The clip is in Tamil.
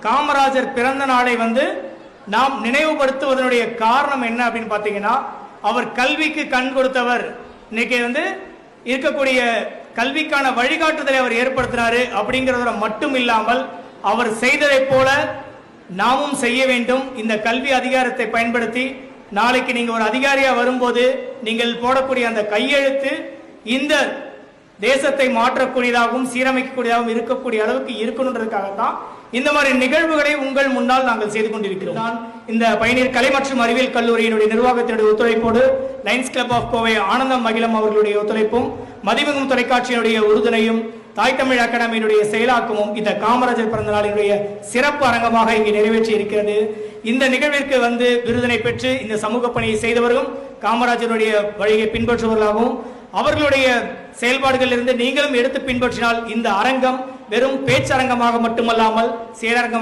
காமராஜர் பிறந்த நாளை நாம் நினைவுபடுத்துவதனுடைய காரணம் என்ன அப்படின்னு பார்த்தீங்கன்னா, அவர் கல்விக்கு கண் கொடுத்தவர். இன்னைக்கு இருக்கக்கூடிய கல்விக்கான வழிகாட்டுதலை அவர் ஏற்படுத்தினாரு. அப்படிங்கிறத மட்டும் இல்லாமல் அவர் செய்ததை போல நாமும் செய்ய வேண்டும். இந்த கல்வி அதிகாரத்தை பயன்படுத்தி நாளைக்கு நீங்க ஒரு அதிகாரியா வரும்போது நீங்கள் போடக்கூடிய அந்த கையெழுத்து இந்த தேசத்தை மாற்றக்கூடியதாகவும் சீரமைக்கக்கூடியதாகவும் இருக்கக்கூடிய அளவுக்கு இருக்கணுன்றதுக்காகத்தான் இந்த மாதிரி நிகழ்வுகளை உங்கள் முன்னால் நாங்கள் செய்து கொண்டிருக்கிறோம். இந்த பயனீர் கலை மற்றும் அறிவியல் கல்லூரியினுடைய நிர்வாகத்தினுடைய ஒத்துழைப்போடு லயன்ஸ் கிளப் ஆஃப் கோவை ஆனந்தம் மகிழம் அவர்களுடைய ஒத்துழைப்பும் மதிவெங்கும் தொலைக்காட்சியினுடைய உறுதுணையும் தாய் தமிழ் அகாடமியினுடைய செயலாக்கமும் இந்த காமராஜர் பிறந்த நாளினுடைய சிறப்பு அரங்கமாக இங்கு நிறைவேற்றி இருக்கிறது. இந்த நிகழ்விற்கு விருதினை பெற்று இந்த சமூக பணியை செய்தவர்களும் காமராஜருடைய வழியை பின்பற்றுவர்களாகவும் அவர்களுடைய செயல்பாடுகளில் இருந்து நீங்களும் எடுத்து பின்பற்றினால் இந்த அரங்கம் வெறும் பேச்சரங்கமாக மட்டுமல்லாமல் செயலரங்கம்